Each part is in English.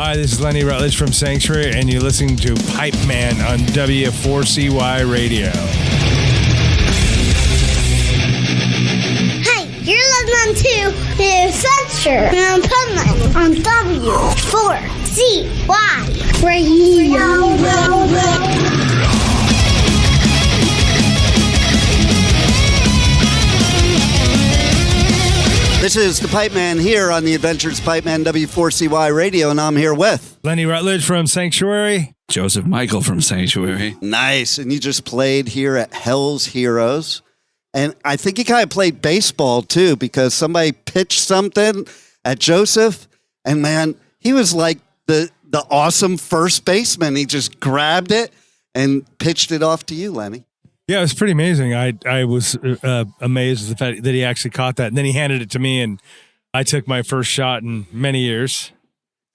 Hi, this is Lenny Rutledge from Sanctuary, and you're listening to Pipeman on W4CY Radio. Hi, you're listening to The Adventures of Pipeman on W4CY Radio. This is the Pipeman here on the Adventures of Pipeman W4CY Radio, and I'm here with Lenny Rutledge from Sanctuary. Joseph Michael from Sanctuary. Nice. And you just played here at Hell's Heroes. And I think you kind of played baseball too, because somebody pitched something at Joseph, and man, he was like the awesome first baseman. He just grabbed it and pitched it off to you, Lenny. Yeah, it was pretty amazing. I was amazed at the fact that he actually caught that. And then he handed it to me, and I took my first shot in many years.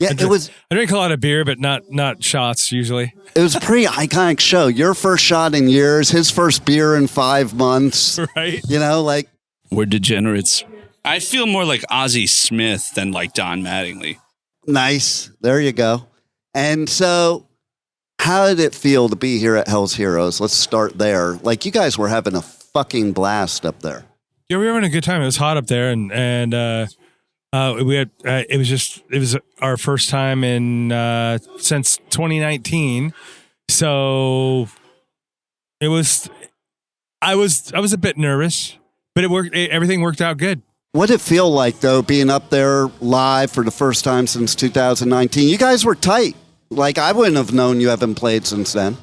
Yeah, I drink a lot of beer, but not shots usually. It was a pretty iconic show. Your first shot in years, his first beer in 5 months. Right. You know, like. We're degenerates. I feel more like Ozzie Smith than like Don Mattingly. Nice. There you go. And so, how did it feel to be here at Hell's Heroes? Let's start there. Like, you guys were having a fucking blast up there. Yeah, we were having a good time. It was hot up there, and we had it was our first time in since 2019. So it was. I was a bit nervous, but it worked. Everything worked out good. What did it feel like, though, being up there live for the first time since 2019? You guys were tight. Like, I wouldn't have known you haven't played since then.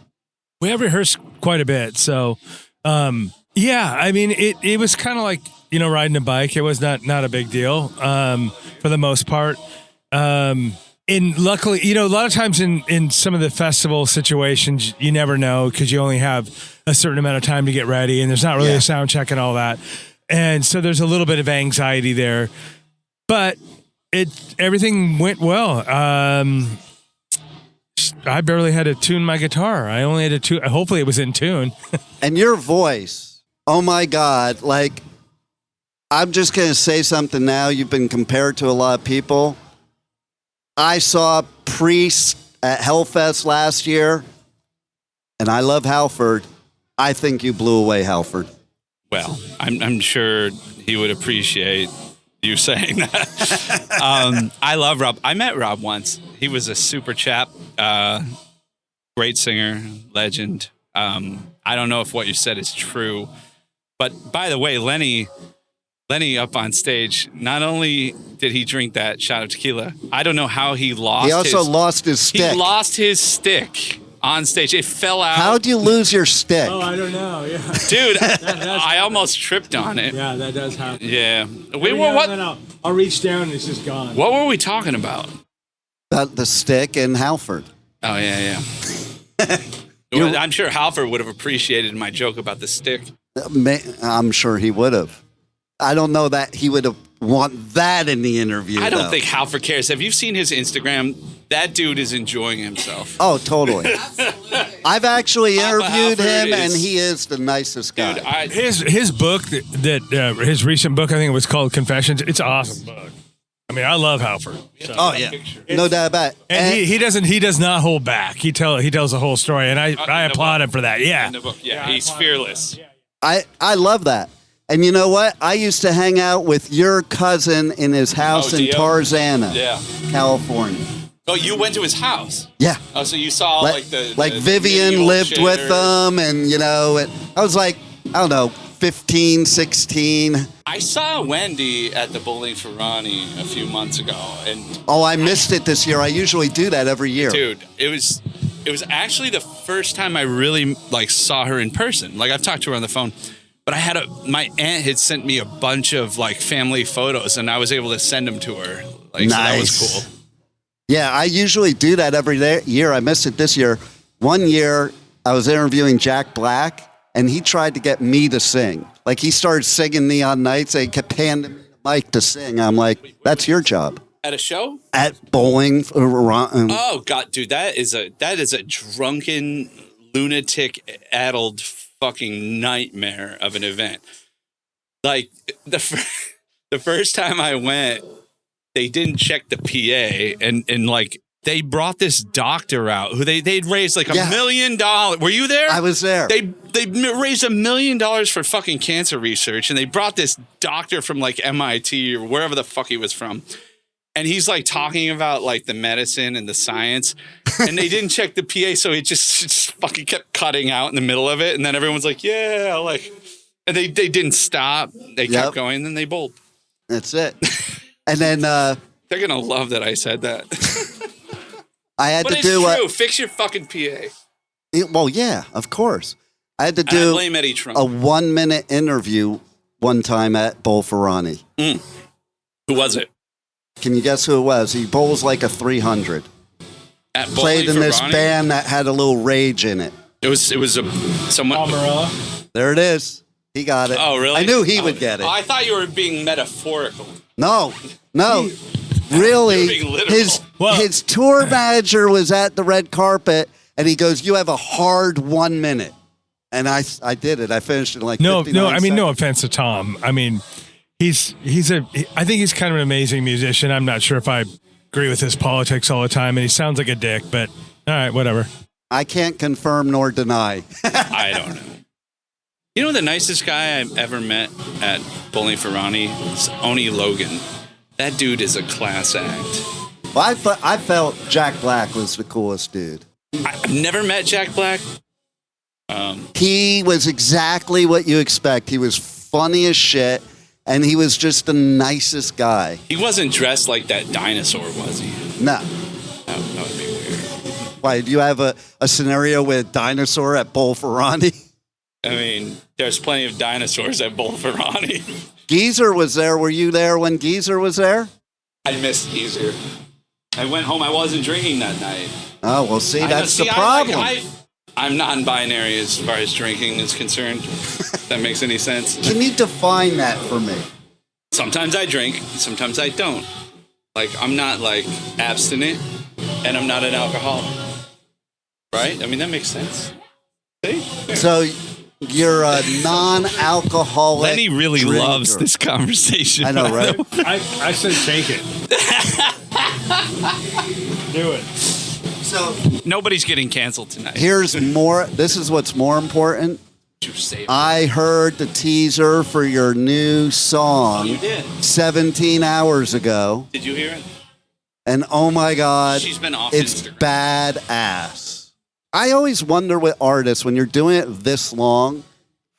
We have rehearsed quite a bit. So, yeah, I mean, it was kind of like, riding a bike. It was not a big deal for the most part. And luckily, a lot of times in some of the festival situations, you never know because you only have a certain amount of time to get ready, and there's not really a sound check and all that. And so there's a little bit of anxiety there. But everything went well. I barely had to tune my guitar. I only had to tune. Hopefully it was in tune. And your voice, oh my God. Like, I'm just going to say something now. You've been compared to a lot of people. I saw Priest at Hellfest last year, and I love Halford. I think you blew away Halford. Well, I'm sure he would appreciate you saying that. I love Rob. I met Rob once. He was a super chap, great singer, legend. I don't know if what you said is true, but by the way, Lenny up on stage, not only did he drink that shot of tequila, I don't know how he lost. He also lost his stick. He lost his stick on stage. It fell out. How'd you lose your stick? Oh, I don't know. Yeah, dude, I almost tripped on it. Yeah, that does happen. Yeah, I'll reach down and it's just gone. What were we talking about? About the stick and Halford. Oh yeah. Well, I'm sure Halford would have appreciated my joke about the stick. I'm sure he would have. I don't know that he would have want that in the interview. I don't think Halford cares. Have you seen his Instagram? That dude is enjoying himself. Oh, totally. I've actually interviewed him, is, and he is the nicest guy. Dude, his book his recent book, I think it was called Confessions. It's an awesome book. I mean, I love Halford. So. Oh yeah, no doubt about it. And he does not hold back. He tells the whole story, and I applaud him for that. Yeah, in the book. Yeah, he's fearless. I love that. And you know what? I used to hang out with your cousin in his house in Tarzana, California. Oh, you went to his house? Yeah. Oh, so you saw the Vivian lived with them, and I was like, I don't know, 15, 16. I saw Wendy at the Bowling for Ronnie a few months ago, and I missed it this year. I usually do that every year. Dude, it was actually the first time I really saw her in person. Like, I've talked to her on the phone. But my aunt had sent me a bunch of family photos, and I was able to send them to her. Nice. So that was cool. Yeah, I usually do that every year. I missed it this year. One year, I was interviewing Jack Black, and he tried to get me to sing. Like, he started singing Neon Nights, and he kept handing me the mic to sing. I'm like, that's your job. At a show? At Bowling. Oh, God, dude, that is a drunken, lunatic-addled fucking nightmare of an event. Like, the first time I went, they didn't check the PA, and they brought this doctor out who they'd raised like $1 million. Were you there? I was there. They raised $1 million for fucking cancer research, and they brought this doctor from like MIT or wherever the fuck he was from. And he's like talking about like the medicine and the science, and they didn't check the PA, so it just fucking kept cutting out in the middle of it. And then everyone's like, yeah, like, and they didn't stop. They kept going, and then they bowled. That's it. And then they're gonna love that I said that. I had but to it's do true. Fix your fucking PA. Well, yeah, of course. I had to I do blame Eddie Trump. a 1-minute interview one time at W4CY. Who was it? Can you guess who it was? He bowls like a 300. At Played in this band that had a little rage in it. It was someone. There it is. He got it. Oh, really? I knew he would get it. I thought you were being metaphorical. No. Really, being literal. his tour manager was at the red carpet, and he goes, "You have a hard 1 minute," and I did it. I finished in like 59 I mean, no seconds. offense to Tom. I mean, I think he's kind of an amazing musician. I'm not sure if I agree with his politics all the time, and he sounds like a dick. But all right, whatever. I can't confirm nor deny. I don't know. You know the nicest guy I've ever met at Bowling for Ronnie is Oni Logan. That dude is a class act. Well, I felt Jack Black was the coolest dude. I've never met Jack Black. He was exactly what you expect. He was funny as shit, and he was just the nicest guy. He wasn't dressed like that dinosaur, was he? No. That would be weird. Why, do you have a scenario with dinosaur at W4CY? I mean, there's plenty of dinosaurs at Bowling for Ronnie. Geezer was there. Were you there when Geezer was there? I missed Geezer. I went home. I wasn't drinking that night. Oh, well, see, that's the problem. I'm non-binary as far as drinking is concerned. If that makes any sense. Can you define that for me? Sometimes I drink, sometimes I don't. Like, I'm not, like, abstinent, and I'm not an alcoholic. Right? I mean, that makes sense. See? So you're a non-alcoholic Lenny really drinker. loves this conversation. I know, right? I said take it. Do it. So Nobody's getting canceled tonight. here's more. This is what's more important. You say it. I heard the teaser for your new song You did. 17 hours ago, Did you hear it? and oh my God, She's been off it's Instagram. badass. I always wonder with artists, when you're doing it this long,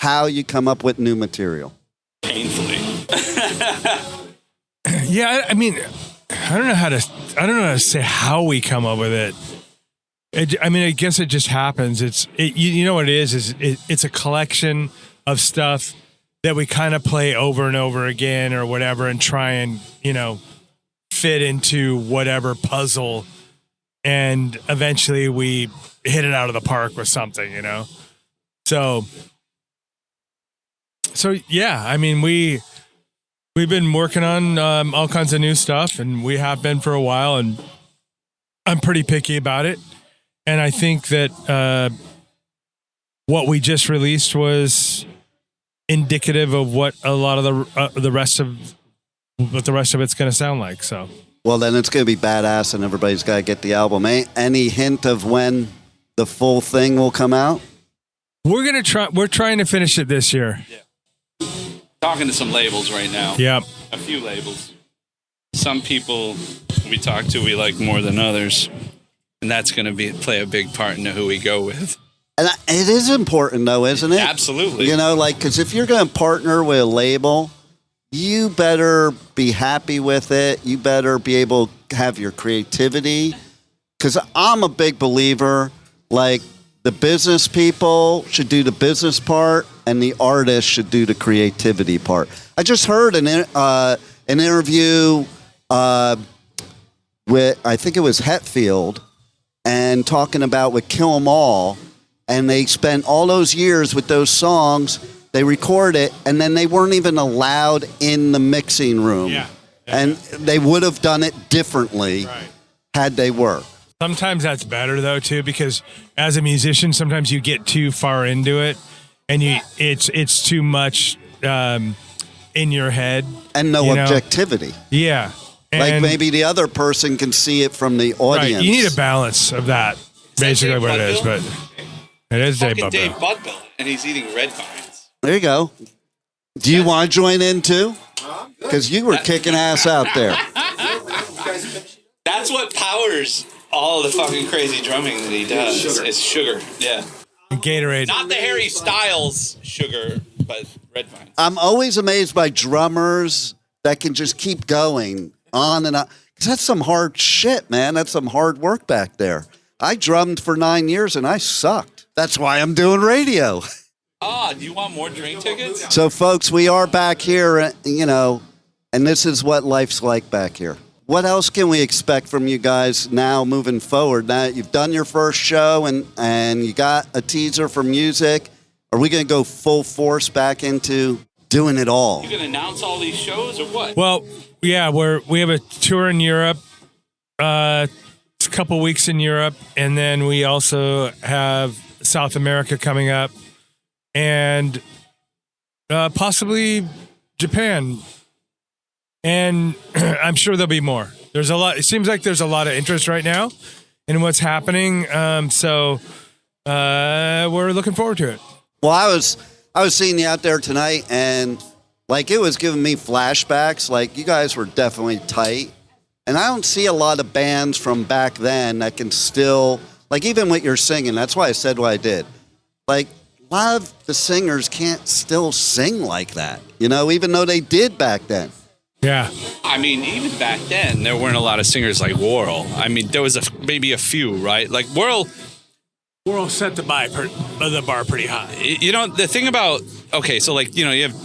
how you come up with new material. Painfully. Yeah, I mean, I don't know how to say how we come up with it. I mean, I guess it just happens. You know what it is it's a collection of stuff that we kind of play over and over again or whatever, and try and, fit into whatever puzzle, and eventually we hit it out of the park with something, So yeah, I mean, we've been working on all kinds of new stuff, and we have been for a while, and I'm pretty picky about it. And I think that what we just released was indicative of what a lot of the rest of it's going to sound like. So, well, then it's going to be badass, and everybody's got to get the album. Any hint of when the full thing will come out? We're trying to finish it this year. Yeah. Talking to some labels right now. Yep. A few labels. Some people we talk to we like more than others. And that's going to play a big part in who we go with. And it is important, though, isn't it? Absolutely. Because if you're going to partner with a label, you better be happy with it. You better be able to have your creativity. Because I'm a big believer, the business people should do the business part, and the artist should do the creativity part. I just heard an interview with, I think it was Hetfield, and talking about with Kill 'Em All, and they spent all those years with those songs. They record it, and then they weren't even allowed in the mixing room. Yeah. And they would have done it differently had they worked. Sometimes that's better though too, because as a musician, sometimes you get too far into it, and it's too much in your head, And no objectivity. Yeah, Like maybe the other person can see it from the audience. Right. You need a balance of that. Basically what it is, but it is Dave Budbill, and he's eating red vines. There you go. Do you want to join in too? Because you were kicking ass out there. That's what powers all the fucking crazy drumming that he does. It's sugar. Yeah. Gatorade. Not the Harry Styles sugar, but red vines. I'm always amazed by drummers that can just keep going on and on. Because that's some hard shit, man. That's some hard work back there. I drummed for 9 years and I sucked. That's why I'm doing radio. Do you want more drink tickets? So, folks, we are back here, and this is what life's like back here. What else can we expect from you guys now moving forward? Now you've done your first show and you got a teaser for music. Are we going to go full force back into doing it all? You going to announce all these shows or what? Well, yeah, we have a tour in Europe. It's a couple weeks in Europe, and then we also have South America coming up, and possibly Japan. And I'm sure there'll be more. There's a lot. It seems like there's a lot of interest right now in what's happening. So we're looking forward to it. Well, I was seeing you out there tonight, and like it was giving me flashbacks. Like you guys were definitely tight, and I don't see a lot of bands from back then that can still, like even with your singing. That's why I said what I did. Like a lot of the singers can't still sing like that, even though they did back then. Yeah. I mean, even back then, there weren't a lot of singers like Warrel. I mean, there was maybe a few, right? Like Warrel set the bar pretty high. The thing about, so you have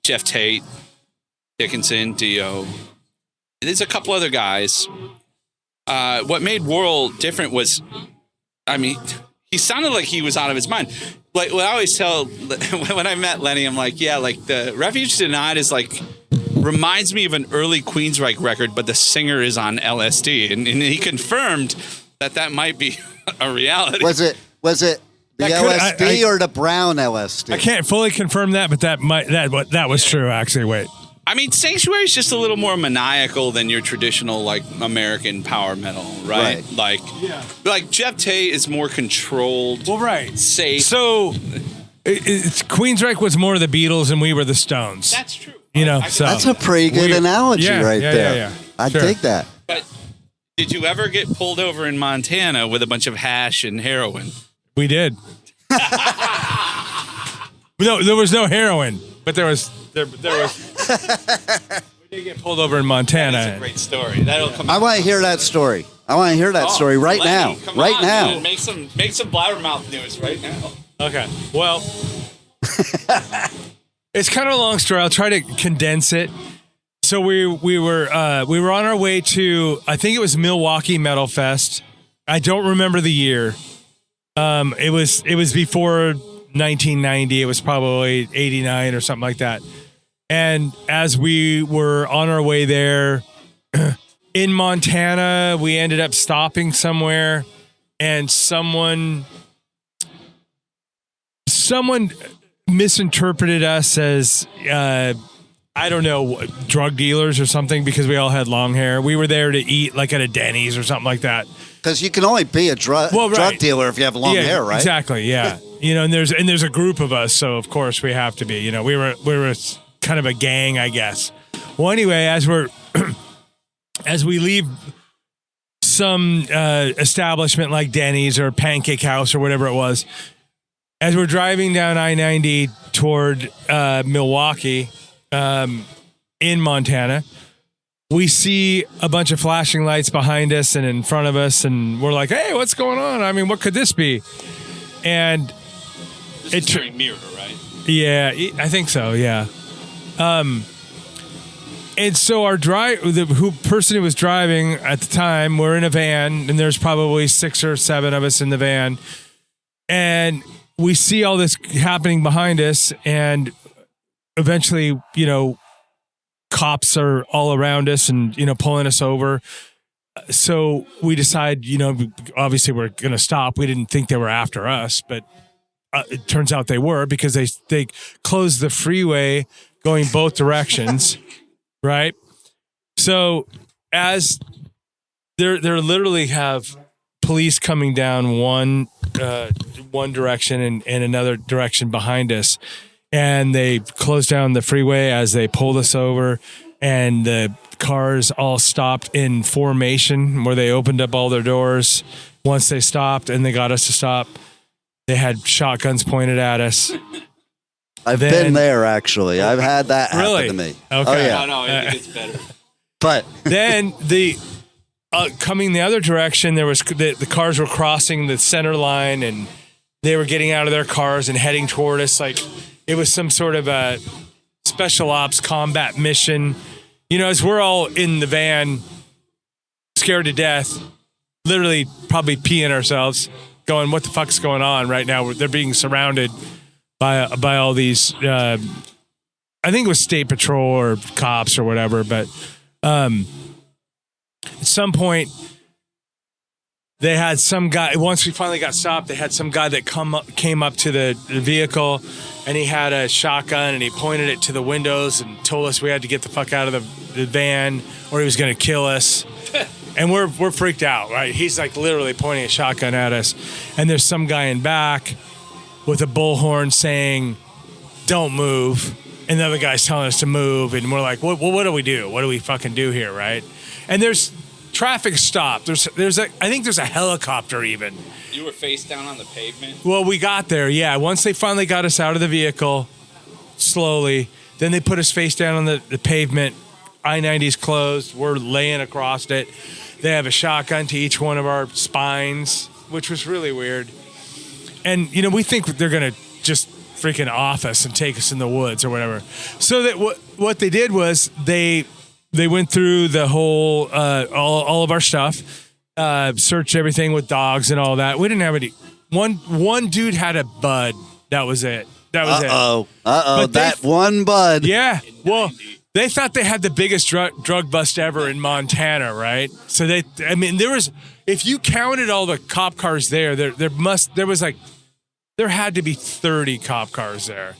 Jeff Tate, Dickinson, Dio. There's a couple other guys. What made Warrel different was, he sounded like he was out of his mind. Like what I always tell, when I met Lenny, I'm like, yeah, like the Refuge Denied is like, reminds me of an early Queensryche record, but the singer is on LSD, and he confirmed that might be a reality. Was it the LSD or the brown LSD? I can't fully confirm that, but that was true. Actually, wait. I mean, Sanctuary is just a little more maniacal than your traditional like American power metal, right? Like Jeff Tate is more controlled. Well, right, safe. So Queensryche was more the Beatles, and we were the Stones. That's true. So that's a pretty good analogy there. Yeah. I dig that. But did you ever get pulled over in Montana with a bunch of hash and heroin? We did. No, there was no heroin, but there was. We did get pulled over in Montana. That's a great story. That'll come. I want to hear that story. Story right now. Right now. Dude, make some blabbermouth news right now. Okay. Well. It's kind of a long story. I'll try to condense it. So we were on our way to, I think it was Milwaukee Metal Fest. I don't remember the year. It was before 1990. It was probably 89 or something like that. And as we were on our way there in Montana, we ended up stopping somewhere, and someone misinterpreted us as I don't know, drug dealers or something, because we all had long hair. We were there to eat like at a Denny's or something like that. Because you can only be a drug dealer if you have long hair, right? Exactly. Yeah. And there's a group of us, so of course we have to be. We were kind of a gang, I guess. Well, anyway, as we leave some establishment like Denny's or Pancake House or whatever it was, as we're driving down I-90 toward Milwaukee, in Montana, we see a bunch of flashing lights behind us and in front of us, and we're like, "Hey, what's going on? I mean, what could this be?" And this is during Mirror, right? Yeah, I think so. Yeah. And so our person who was driving at the time, we're in a van, and there's probably 6 or 7 of us in the van, and we see all this happening behind us, and eventually, cops are all around us and, pulling us over. So we decide, obviously we're going to stop. We didn't think they were after us, but it turns out they were, because they closed the freeway going both directions. Right. So as they're literally have police coming down one direction and another direction behind us, and they closed down the freeway as they pulled us over, and the cars all stopped in formation where they opened up all their doors. Once they stopped and they got us to stop, they had shotguns pointed at us. I've been there, actually. I've had that really? happen to me. Okay. Oh, yeah. No, it gets better. But then the coming the other direction, there was the cars were crossing the center line, and they were getting out of their cars and heading toward us like it was some sort of a special ops combat mission. You know, as we're all in the van, scared to death, literally probably peeing ourselves, going, "What the fuck's going on right now?" They're being surrounded by all these. I think it was state patrol or cops or whatever, but. At some point, they had some guy. Once we finally got stopped, they had some guy that came up to the vehicle, and he had a shotgun, and he pointed it to the windows and told us we had to get the fuck out of the van, or he was going to kill us. And we're freaked out, right? He's like literally pointing a shotgun at us, and there's some guy in back with a bullhorn saying, "Don't move." And the other guy's telling us to move, and we're like, what do we do? What do we fucking do here, right? And there's traffic stop. I think there's a helicopter even. You were face down on the pavement? Well, we got there, yeah. Once they finally got us out of the vehicle, slowly, then they put us face down on the pavement. I-90's closed. We're laying across it. They have a shotgun to each one of our spines, which was really weird. And, you know, we think they're going to just freaking off us and take us in the woods or whatever. So that what they did was they went through the whole all of our stuff, searched everything with dogs and all that. We didn't have any. One dude had a bud. That was it. That was it. That one bud. Yeah. Well, they thought they had the biggest drug bust ever in Montana, right? So there was, if you counted all the cop cars there had to be 30 cop cars there.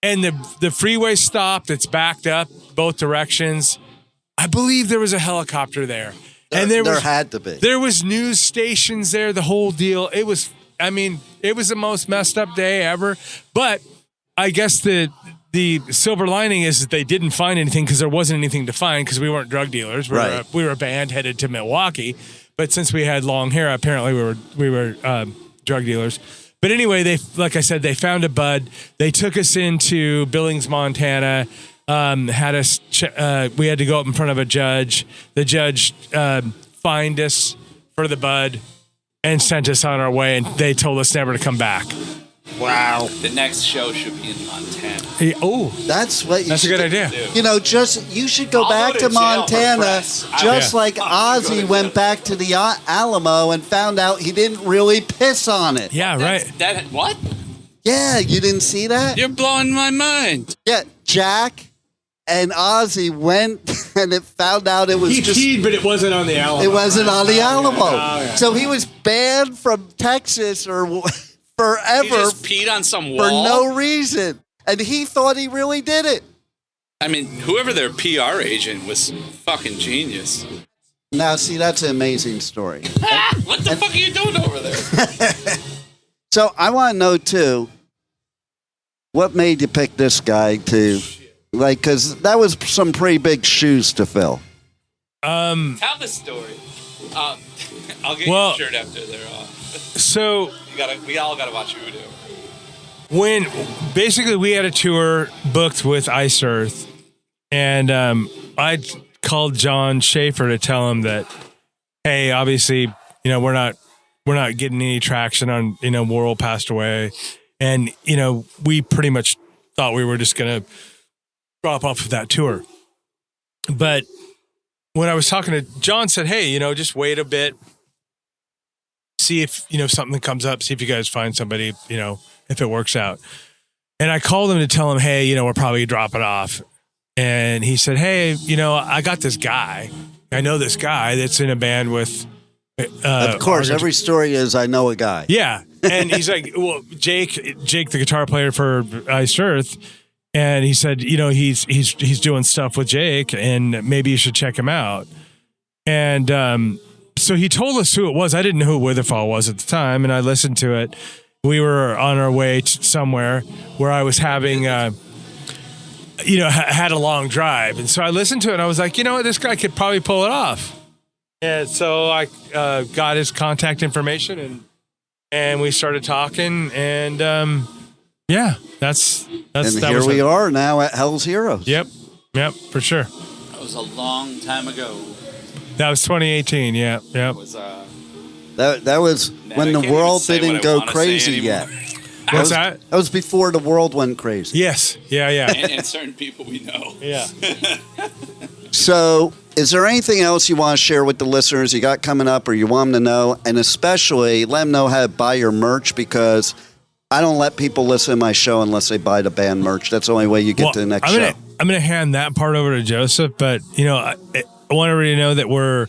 And the freeway stopped. It's backed up both directions. I believe there was a helicopter there. And there had to be. There was news stations there, the whole deal. It was the most messed up day ever. But I guess the silver lining is that they didn't find anything because there wasn't anything to find because we weren't drug dealers. We were a band headed to Milwaukee. But since we had long hair, apparently we were drug dealers. But anyway, like I said, they found a bud. They took us into Billings, Montana. Had us. We had to go up in front of a judge. The judge fined us for the bud and sent us on our way. And they told us never to come back. Wow. The next show should be in Montana. That's what. That's a good idea. You know, you should go back to Montana, just like Ozzy went back to the Alamo and found out he didn't really piss on it. Yeah, right. What? Yeah, you didn't see that? You're blowing my mind. Yeah, Jack and Ozzy went and it found out it was he peed, but it wasn't on the Alamo. It wasn't on the Alamo. Oh, yeah. So he was banned from Texas or forever. He just peed on some wall? For no reason. And he thought he really did it. I mean, whoever their PR agent was fucking genius. Now, see, that's an amazing story. What the fuck are you doing over there? So I want to know, too, what made you pick this guy to, like, because that was some pretty big shoes to fill. Tell the story. I'll get your shirt after they're off. So we all gotta watch Voodoo. When basically we had a tour booked with Ice Earth, and I called John Schaefer to tell him that, hey, obviously, you know, we're not getting any traction on, you know, Warrel passed away, and you know, we pretty much thought we were just gonna drop off of that tour. But when I was talking to John, said, hey, you know, just wait a bit. See if, you know, something comes up, see if you guys find somebody, you know, if it works out. And I called him to tell him, hey, you know, we're probably dropping off. And he said, hey, you know, I got this guy. I know this guy that's in a band with. Of course, every story is I know a guy. Yeah. And he's like, well, Jake, the guitar player for Ice Earth. And he said, you know, he's doing stuff with Jake and maybe you should check him out. And so he told us who it was. I didn't know who Witherfall was at the time, and I listened to it. We were on our way to somewhere where I was having, had a long drive. And so I listened to it, and I was like, you know what, this guy could probably pull it off. And so I got his contact information, and we started talking, and that's here we are now at Hell's Heroes. Yep, for sure. That was a long time ago. That was 2018. Yeah. That was when the world didn't go crazy yet. What's that? That was before the world went crazy. Yes. Yeah. and certain people we know. Yeah. So, is there anything else you want to share with the listeners you got coming up, or you want them to know? And especially, let them know how to buy your merch, because I don't let people listen to my show unless they buy the band merch. That's the only way you get to the next show. I'm going to hand that part over to Joseph, but I want everybody to know that we're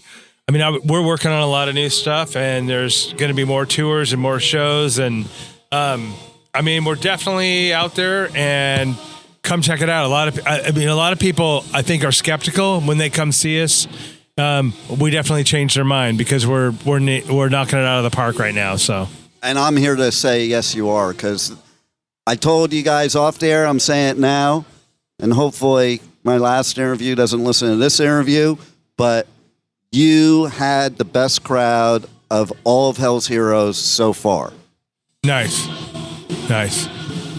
working on a lot of new stuff, and there's going to be more tours and more shows, and we're definitely out there, and come check it out. A lot of people I think are skeptical when they come see us. We definitely changed their mind, because we're knocking it out of the park right now. So, and I'm here to say yes, you are, because I told you guys off there. I'm saying it now, and hopefully my last interview doesn't listen to this interview, but you had the best crowd of all of Hell's Heroes so far. Nice.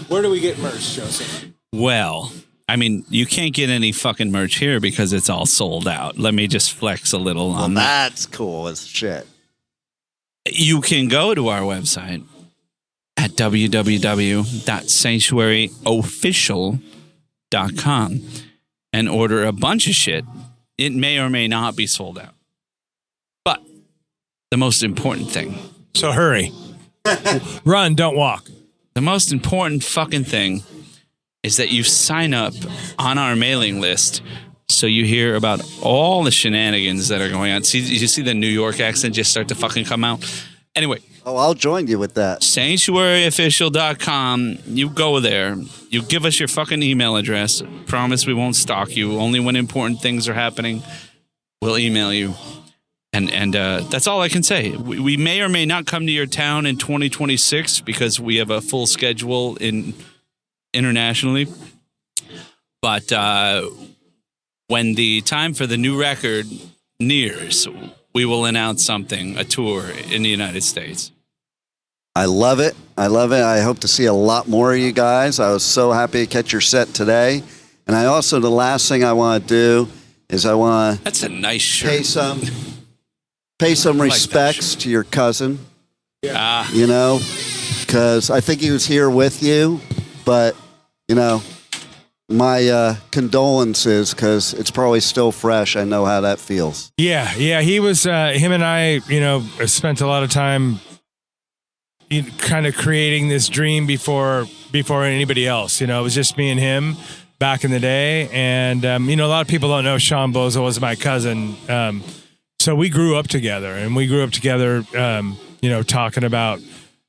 Where do we get merch, Joseph? Well, you can't get any fucking merch here because it's all sold out. Let me just flex a little on that. That's cool as shit. You can go to our website at www.sanctuaryofficial.com and order a bunch of shit. It may or may not be sold out. But the most important thing. So hurry. Run, don't walk. The most important fucking thing is that you sign up on our mailing list so you hear about all the shenanigans that are going on. See, you see the New York accent just start to fucking come out? Anyway. Oh, I'll join you with that. Sanctuaryofficial.com. You go there. You give us your fucking email address. Promise we won't stalk you. Only when important things are happening, we'll email you. And that's all I can say. We may or may not come to your town in 2026 because we have a full schedule internationally. But when the time for the new record nears, we will announce something, a tour in the United States. I love it. I hope to see a lot more of you guys. I was so happy to catch your set today. And the last thing I want to do is I want to... That's a nice shirt. Pay some respects to your cousin. Yeah. Because I think he was here with you. But, my condolences, because it's probably still fresh. I know how that feels. Yeah. He was, him and I, spent a lot of time kind of creating this dream before anybody else. It was just me and him back in the day. And, a lot of people don't know Sean Blosl was my cousin. So we grew up together, talking about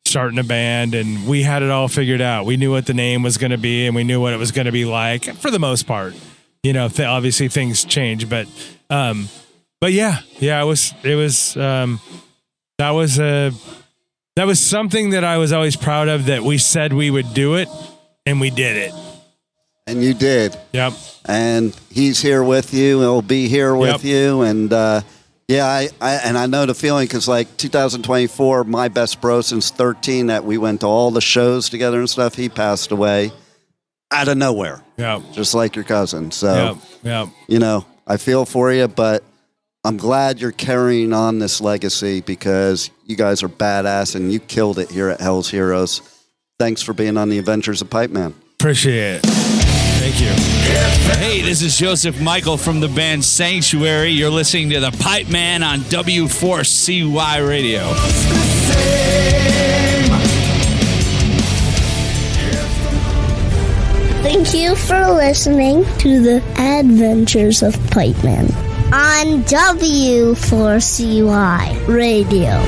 starting a band, and we had it all figured out. We knew what the name was going to be, and we knew what it was going to be like for the most part. Obviously things change, but yeah, that was something that I was always proud of, that we said we would do it, and we did it. And you did. Yep. And he's here with you. He'll be here with you. And, I know the feeling, because 2024, my best bro since 13, that we went to all the shows together and stuff, he passed away out of nowhere. Yeah. Just like your cousin. So, yeah. I feel for you, but I'm glad you're carrying on this legacy, because you guys are badass and you killed it here at Hell's Heroes. Thanks for being on the Adventures of Pipeman. Appreciate it. Thank you. Hey, this is Joseph Michael from the band Sanctuary. You're listening to the Pipeman on W4CY Radio. Thank you for listening to the Adventures of Pipeman on W4CY Radio.